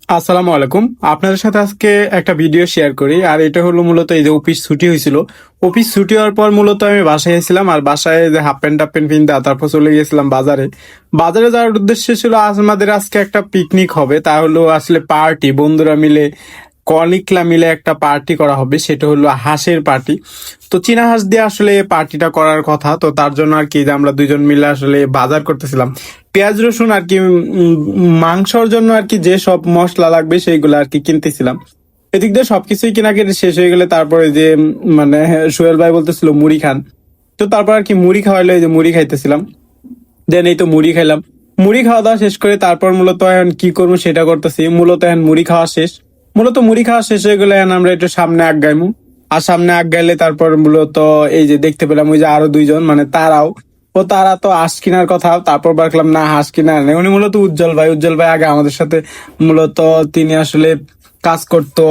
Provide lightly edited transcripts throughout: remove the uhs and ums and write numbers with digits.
আসসালামু আলাইকুম। আপনাদের সাথে আজকে একটা ভিডিও শেয়ার করি। আর এটা হলো মূলত এই যে অফিস ছুটি হয়েছিল। অফিস ছুটি হওয়ার পর মূলত আমি বাসায় এসেছিলাম, আর বাসায় যে হাফ প্যান্ট টাপ প্যান্ট পিনতে তারপর চলে গিয়েছিলাম বাজারে। বাজারে যাওয়ার উদ্দেশ্য ছিল আমাদের আজকে একটা পিকনিক হবে, তা হলো আসলে পার্টি, বন্ধুরা মিলে কলিগরা মিলে একটা পার্টি করা হবে, সেটা হলো হাঁসের পার্টি। তো চীনা হাঁস দিয়ে আসলে পার্টিটা করার কথা, তো তার জন্য আর কি যে আমরা দুইজন মিলে আসলে বাজার করতেছিলাম। পেঁয়াজ রসুন আর কি মাংসর জন্য আর কি যে সব মশলা লাগবে সেইগুলো আর কি কিনতেছিলাম। এদিক দিয়ে সবকিছুই কেনাকাটি শেষ হয়ে গেলে তারপরে যে মানে সোহেল ভাই বলতেছিল মুড়ি খান, তো তারপর আর কি মুড়ি খাওয়াইলো, এই যে মুড়ি খাইতেছিলাম। দেন এই তো মুড়ি খাইলাম। মুড়ি খাওয়া দাওয়া শেষ করে তারপর মূলত এখন কি করবো সেটা করতেছি। মূলত এখন মুড়ি খাওয়া শেষ। মূলত মুড়ি খাওয়া শেষ হয়ে গেলে এখন আমরা একটু সামনে আগাইমু। আর সামনে আগাইলে তারপর মূলত এই যে দেখতে পেলাম ওই যে আরো দুইজন, মানে তারা তো হাঁস কেনার কথা, তারপর দেখলাম না হাঁস কিনার নেই। উনি মূলত উজ্জ্বল ভাই আগে আমাদের সাথে মূলত তিনি আসলে কাজ করতো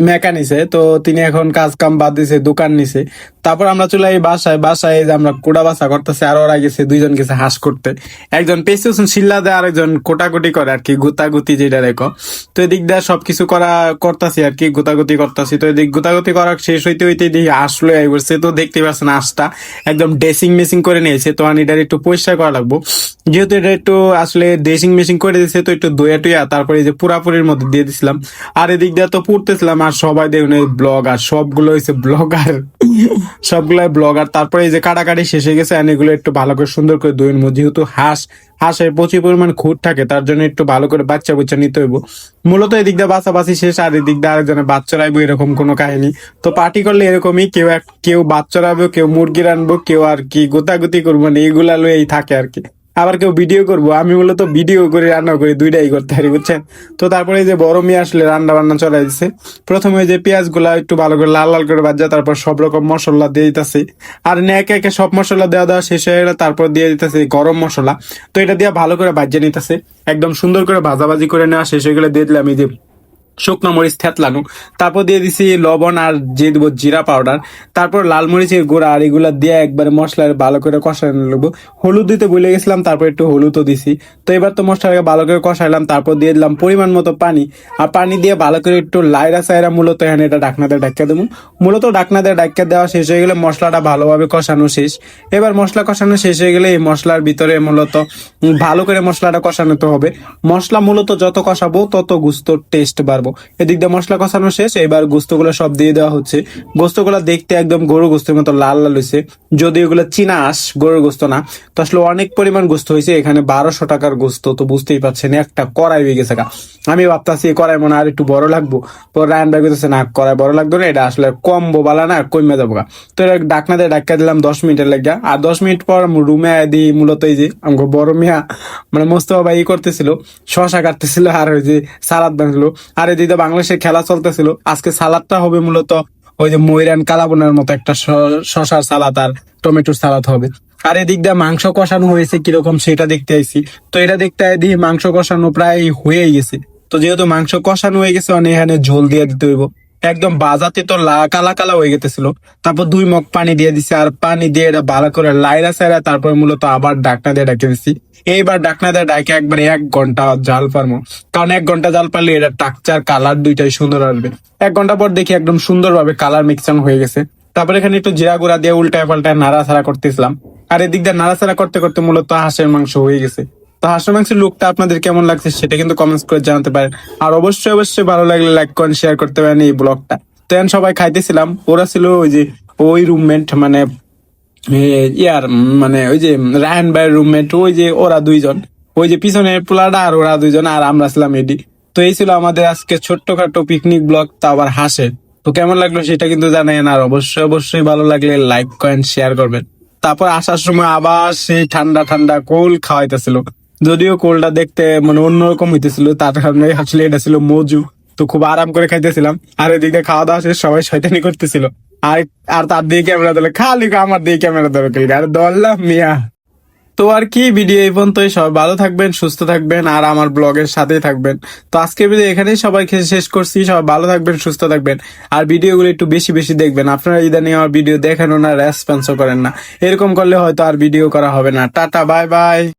মেকানিসে, তো তিনি এখন কাজ কাম বাদ দিছে, দোকান নিছে। তারপর আমরা চলে এই বাসায় যে আমরা কোটা বাসা করতেছি, আর ওরা গেছে দুইজন গেছে হাঁস করতে। একজন পেছন শিল্লা দেয়, আরেকজন কোটাকুটি করে আর কি, গুতাগুতি যেটা রেখো। তো এদিক দিয়ে সবকিছু করতাছি আর কি, গুতাগুতি করতাছি। তো এদিক গুতাগুতি করা শেষ হইতে হইতে দেখি আসলো এই করছে, তো দেখতে পাচ্ছেন হাঁসটা একদম ড্রেসিং মেসিং করে নিয়েছে। তো এটার একটু পরিষ্কার করা লাগবো, যেহেতু এটা একটু আসলে ড্রেসিং মেসিং করে দিয়েছে, তো একটু দইয়া টুইয়া তারপরে এই যে পুরাপুরির মধ্যে দিয়ে দিছিলাম। আর এদিক দিয়ে তো পড়তেছিলাম, আর সবাই দেখুন এই ব্লগার, সবগুলো হয়েছে ব্লগার, সবগুলাই ব্লগার। তারপরে এই যে কাটাকাটি শেষ হয়ে গেছে, এগুলো একটু ভালো করে সুন্দর করে দইন, যেহেতু হাঁসের প্রচুর পরিমাণ খুঁত থাকে, তার জন্য একটু ভালো করে বাচ্চা বুচ্চা নিতে হইব। মূলত এদিক দিয়ে বাচ্চাবাচ্চি শেষ, আর এদিক দিয়ে আরেকজনের বাচ্চা রাখবো, এরকম কোনো কাহিনী। তো পার্টি করলে এরকমই, কেউ বাচ্চা রাখবো, কেউ মুরগি রানবো, কেউ আর কি গোতাগুতি করবো, মানে এইগুলা লইয়াই থাকে আর কি। আবার কেউ ভিডিও করবো, আমি মূলত ভিডিও করে রান্না করি, দুইটাই করতে পারি বুঝছেন। তো তারপরে এই যে বড় মেয়ে আসলে রান্না বান্না চলাই দিচ্ছে। প্রথমে ওই যে পেঁয়াজ গুলা একটু ভালো করে লাল লাল করে ভাজা, তারপর সব রকম মশলা দিয়ে দিতেছে। আর একে একে সব মশলা দেওয়া শেষ হয়ে গেলে তারপর দিয়ে দিতেছে গরম মশলা। তো এটা দিয়ে ভালো করে ভাজিয়ে নিতেছে, একদম সুন্দর করে ভাজাভাজি করে নেওয়া শেষ হয়ে গেলে দিয়ে দিলাম এই যে শুকনো মরিচ থেতলানো। তারপর দিয়ে দিছি লবণ, আর দিয়ে দিব জিরা পাউডার। তারপর লাল মরিচের গুঁড়া, আর এগুলা দিয়ে একবারে মশলার ভালো করে কষানো লাগবো। হলুদ দিতে ভুলে গেছিলাম, তারপর একটু হলুদও দিছি। তো এবার তো মশলাটাকে ভালো করে কষাইলাম, তারপর দিয়ে দিলাম পরিমাণ মতো পানি। আর পানি দিয়ে ভালো করে একটু লাইরা সাইরা মূলত এখানে এটা ঢাকনা দিয়ে ঢাকা দেবো। মূলত ঢাকনা দিয়ে ঢাকা দেওয়া শেষ হয়ে গেলে মশলাটা ভালোভাবে কষানো শেষ। এবার মশলা কষানো শেষ হয়ে গেলে এই মশলার ভিতরে মূলত ভালো করে মশলাটা কষানোতে হবে। মশলা মূলত যত কষাবো তত গুস্তর টেস্ট বাড়বো। এদিক দিয়ে মশলা কষানো শেষ, এবার গোস্তগুলো সব দিয়ে দেওয়া হচ্ছে। গোস্তগুলো দেখতে একদম গরু গোস্তের মতো লাল লাল হয়েছে, যদি এগুলো চীনা হাঁস, গরুর গোস্ত না। তো আসলে অনেক পরিমাণ গোস্ত হয়েছে, এখানে 1200 টাকার গোস্ত, তো বুঝতেই পারছেন একটা কড়াই হয়ে গেছে গা। আমি ভাবতাছি এই কড়াই মনে আর একটু বড় লাগবো, তো রায়ন ভাই বলতেছে না কড়াই বড় লাগবে না, এটা আসলে কম্বো বালা না, কমে যাবো গা। তো এটা ডাকনা দিয়ে ডাক্কা দিলাম 10 মিনিটের লেগে। আর 10 মিনিট পর রুমে দিই মূলত এই যে আমাকে বড় মিয়া মানে মোস্তফা ভাই করতেছিল, শশা কাটতেছিল, আর ওই যে সালাদ বানালো। আর এদিকে বাংলাদেশের খেলা চলতেছিল, আজকে সালাদটা হবে মূলত ওই যে ময়রান কালাবোনার মতো একটা শশার সালাদ আর টমেটোর সালাদ হবে। আর এদিক দিয়ে মাংস কষানো হয়েছে কিরকম সেটা দেখতে আইছি। তো এটা দেখতে দিয়ে মাংস কষানো প্রায় হয়েই গেছে। তো যেহেতু মাংস কষানো হয়ে গেছে, অনেক এখানে ঝোল দিয়ে দিতে হইব। একদম বাজাতে তো কালা কালা হয়ে গেছিল। তারপর 2 মগ পানি দিয়ে দিছি, আর পানি দিয়ে এটা ভালো করে লাইরা সাইরা তারপর মূলত আবার ডাকনা দিয়ে ডাকে দিছি। এইবার ডাকনা দিয়ে ডাকে একবারে 1 ঘন্টা জাল পারবো, কারণ 1 ঘন্টা জাল পারলে এটা টাকচার কালার দুইটাই সুন্দর আসবে। 1 ঘন্টা পর দেখি একদম সুন্দরভাবে কালার মিক্সচার হয়ে গেছে। তারপর এখানে একটু জিরা গুঁড়া দিয়ে উল্টায় পাল্টায় নাড়াচাড়া করতেছিলাম। আর এদিক দিয়ে নাড়াচাড়া করতে করতে মূলত হাঁসের মাংস হয়ে গেছে। তো হাঁসের মাংসের লুকটা আপনাদের কেমন লাগছে সেটা কিন্তু কমেন্টস করে জানাতে পারেন। আর অবশ্যই ভালো লাগলে লাইক করেন, শেয়ার করতে পারেন এই ব্লগটা। তো এখন সবাই খাইতেছিলাম, ওরা ছিল ওই যে ওই রুমমেট মানে মানে ওই যে রায়ন ভাইয়ের রুমমেট, ওই যে ওরা দুইজন, ওই যে পিছনের পোলাটা আর ওরা দুইজন, আর আমরা ছিলাম এডি। তো এই ছিল আমাদের আজকে ছোট্টখাটো পিকনিক ব্লগ, তা আবার হাসে। তো কেমন লাগলো সেটা কিন্তু জানাবেন, আর অবশ্যই ভালো লাগলে লাইক করেন, শেয়ার করবেন। তারপর আসার সময় আবার সেই ঠান্ডা ঠান্ডা কোল খাওয়াইতেছিল, যদিও কোলটা দেখতে মানে অন্যরকম হইতেছিল, তার কারণে আসলে এটা ছিল মজু। তো খুব আরাম করে খাইতেছিলাম, আর এদিকে খাওয়া দাওয়া শেষ সবাই শয়তানি করতেছিল। আর আর তার দিকে ক্যামেরা ধরলে খালি আমার দিকে ক্যামেরা ধরে আর ধরলাম মিয়া। তো আর কি, ভিডিও এই পর্যন্তই। সবাই ভালো থাকবেন, সুস্থ থাকবেন, আর আমার ব্লগের সাথেই থাকবেন। তো আজকের ভিডিও এখানেই সবাই শেষ করছি। সবাই ভালো থাকবেন, সুস্থ থাকবেন, আর ভিডিওগুলো একটু বেশি বেশি দেখবেন। আপনারা ইদানিং আমার ভিডিও দেখানো না, রেসপন্সও করেন না, এরকম করলে হয়তো আর ভিডিও করা হবে না। Tata, bye bye.